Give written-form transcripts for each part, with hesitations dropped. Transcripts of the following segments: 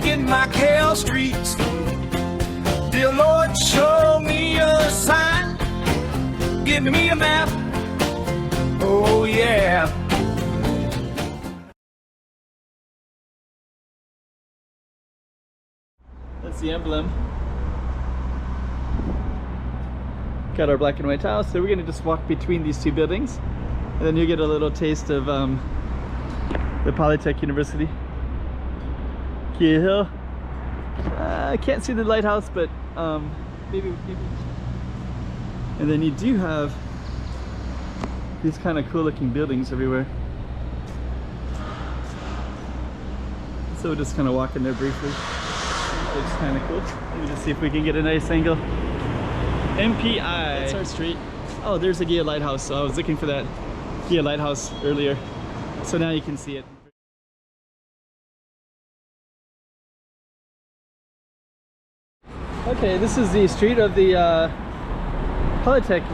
Walking Macau Streets. Dear Lord, show me a sign. Give me a map. Oh yeah. That's the emblem. Got our black and white tile, so we're gonna just walk between these two buildings, and then you get a little taste of the Polytechnic University. Key Hill. I can't see the lighthouse, but maybe. And then you do have these kind of cool looking buildings everywhere. So we'll just kind of walk in there briefly. It's kind of cool. Let me just see if we can get a nice angle. MPI. That's our street. Oh, there's a Gia lighthouse. So I was looking for that Gia lighthouse earlier. So now you can see it. Okay, this is the street of the Polytechnic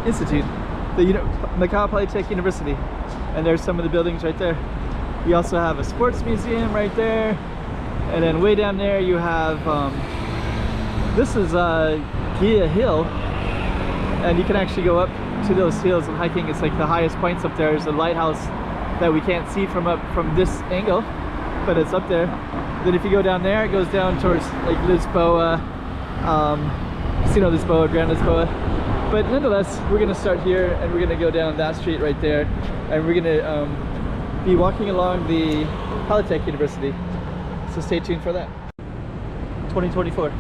Institute, the Macau Polytechnic University, and there's some of the buildings right there. We also have a sports museum right there, and then way down there you have this is Gia Hill, and you can actually go up to those hills and hiking. It's like the highest points up there. There's a lighthouse that we can't see from this angle, but it's up there. Then if you go down there, it goes down towards like Lisboa, Casino Lisboa, Grand Lisboa. But nonetheless, we're gonna start here and we're gonna go down that street right there, and we're gonna be walking along the Polytechnic University. So stay tuned for that. 2024.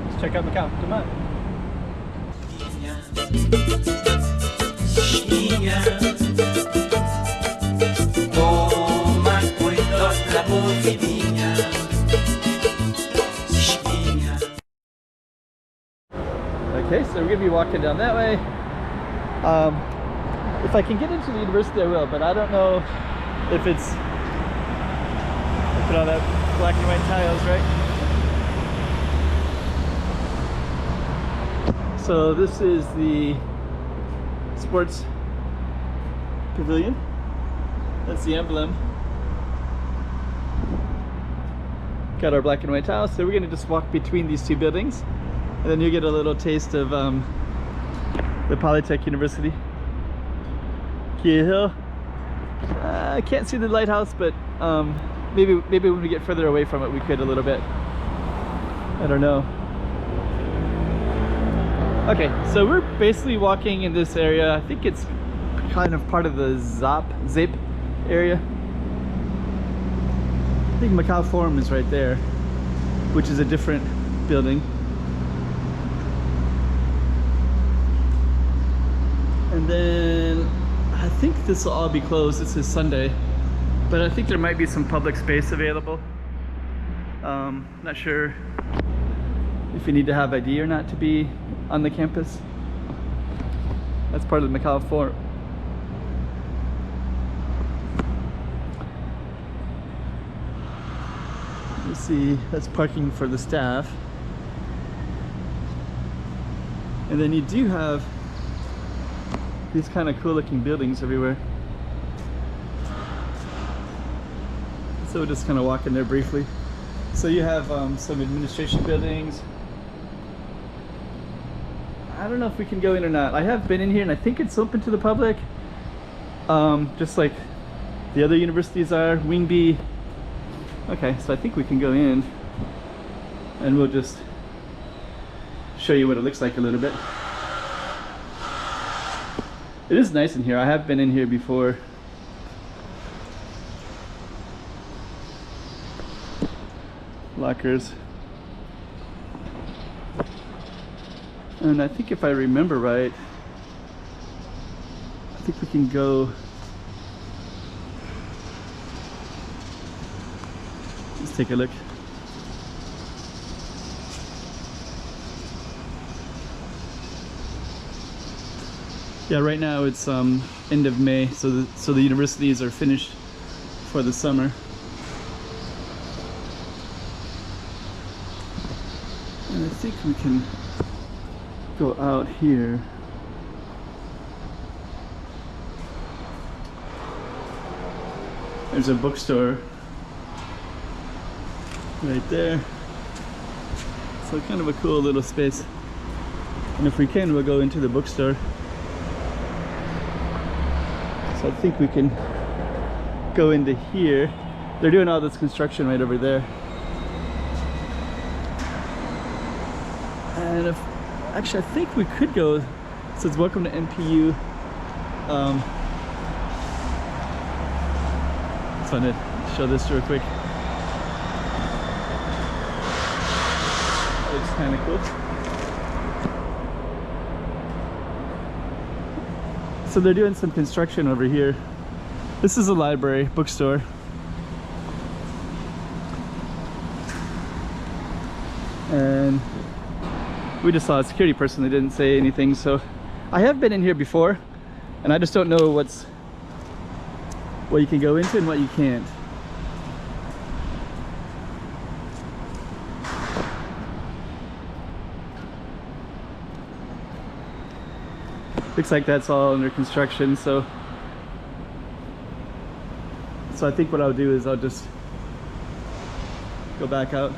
Let's check out Macau. Come on. Okay, so we're gonna be walking down that way. If I can get into the university, I will, but I don't know if it's, look at all that black and white tiles, right? So this is the sports pavilion. That's the emblem. Got our black and white tile, so we're gonna just walk between these two buildings, and then you get a little taste of the Polytechnic University. Key Hill. I can't see the lighthouse, but maybe when we get further away from it, we could a little bit. I don't know. Okay, so we're basically walking in this area. I think it's kind of part of the Zip area. I think Macau Forum is right there, which is a different building. And then I think this will all be closed. This is Sunday, but I think there might be some public space available. Not sure if you need to have ID or not to be on the campus. That's part of the Macau Forum. Let's see, that's parking for the staff. And then you do have these kind of cool looking buildings everywhere. So we'll just kind of walk in there briefly. So you have some administration buildings. I don't know if we can go in or not. I have been in here and I think it's open to the public. Just like the other universities are. Wing B. Okay, so I think we can go in and we'll just show you what it looks like a little bit. It is nice in here. I have been in here before. Lockers. And I think if I remember right, I think we can go. Let's take a look. Yeah, right now it's end of May, so the universities are finished for the summer. And I think we can go out here. There's a bookstore. right there. So kind of a cool little space. And if we can, we'll go into the bookstore. So I think we can go into here. They're doing all this construction right over there. And if, actually I think we could go, it says welcome to MPU. Just wanted to show this real quick. Looks kind of cool. So they're doing some construction over here. This is a library, bookstore. And we just saw a security person that didn't say anything, so I have been in here before and I just don't know what you can go into and what you can't. Looks like that's all under construction, so I think what I'll do is I'll just go back out.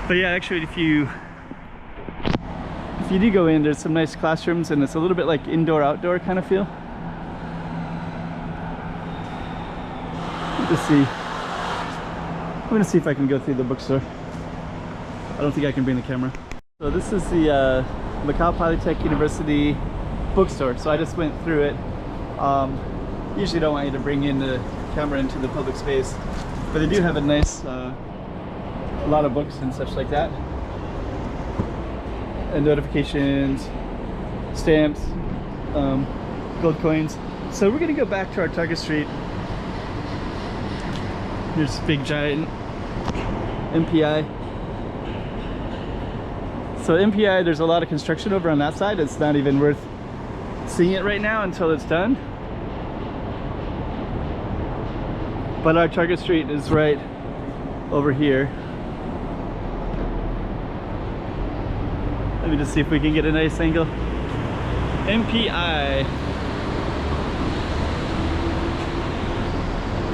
But yeah, actually if you do go in, there's some nice classrooms and it's a little bit like indoor-outdoor kind of feel. Let's see. I'm gonna see if I can go through the bookstore. I don't think I can bring the camera. So this is the Macau Polytechnic University bookstore. So I just went through it. Usually don't want you to bring in the camera into the public space, but they do have a nice, a lot of books and such like that. And notifications, stamps, gold coins. So we're gonna go back to our Target Street. Here's this big giant MPI. So MPI, there's a lot of construction over on that side. It's not even worth seeing it right now until it's done. But our Target Street is right over here. Let me just see if we can get a nice angle. MPI.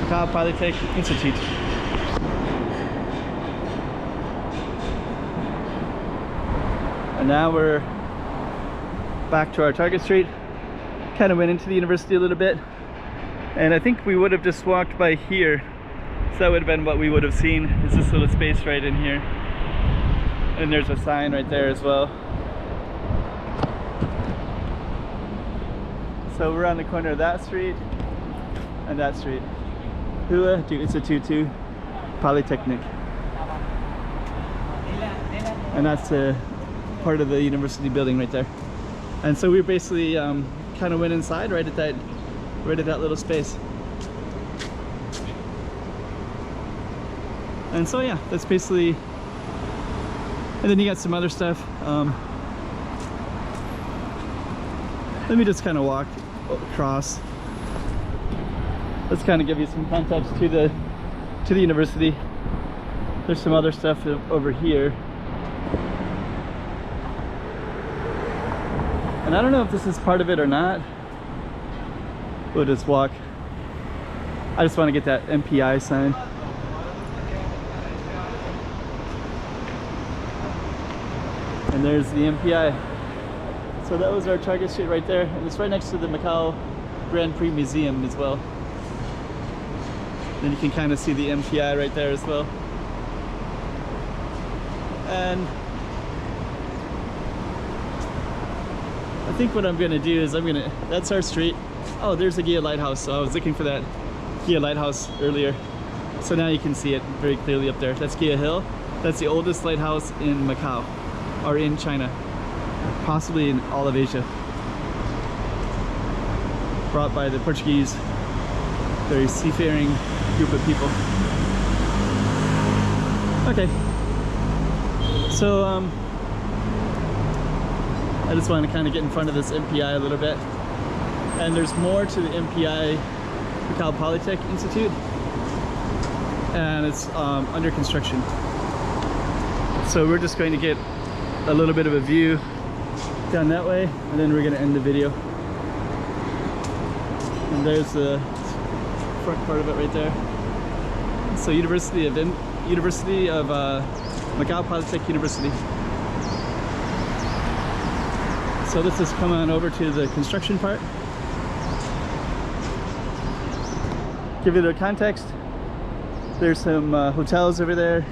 Macau Polytechnic Institute. And now we're back to our Target Street. Kind of went into the university a little bit. And I think we would have just walked by here. So that would have been what we would have seen, is this little space right in here. And there's a sign right there as well. So we're on the corner of that street and that street. Instituto Polytechnic. And that's part of the university building right there. And so we basically kind of went inside right at that little space. And so yeah, that's basically. And then you got some other stuff. Let me just kind of walk across. Let's kind of give you some context to the university. There's some other stuff over here. And I don't know if this is part of it or not. We'll just walk. I just want to get that MPI sign. And there's the MPI. So that was our Target Street right there. And it's right next to the Macau Grand Prix Museum as well. Then you can kind of see the MPI right there as well. And I think what I'm gonna do is that's our street. Oh, there's the Gia Lighthouse. So I was looking for that Gia Lighthouse earlier. So now you can see it very clearly up there. That's Gia Hill. That's the oldest lighthouse in Macau, or in China, possibly in all of Asia. Brought by the Portuguese, very seafaring group of people. Okay, so I just want to kind of get in front of this MPI a little bit. And there's more to the MPI, Macau Polytechnic Institute. and it's under construction. So we're just going to get a little bit of a view down that way, and then we're going to end the video. And there's the front part of it right there. So University of Macau Polytechnic University. So let's just come on over to the construction part. Give it a context. There's some hotels over there,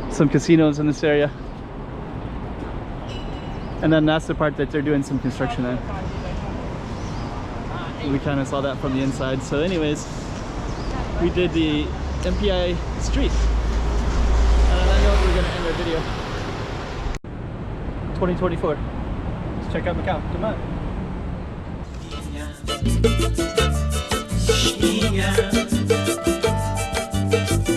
some casinos in this area. And then that's the part that they're doing some construction on. We kind of saw that from the inside. So anyways, we did the MPI street. And on that note, we're going to end our video. 2024. Let's check out Macau. Come on.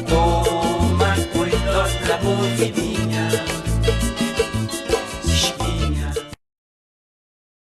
Toma cuidado la boquinilla.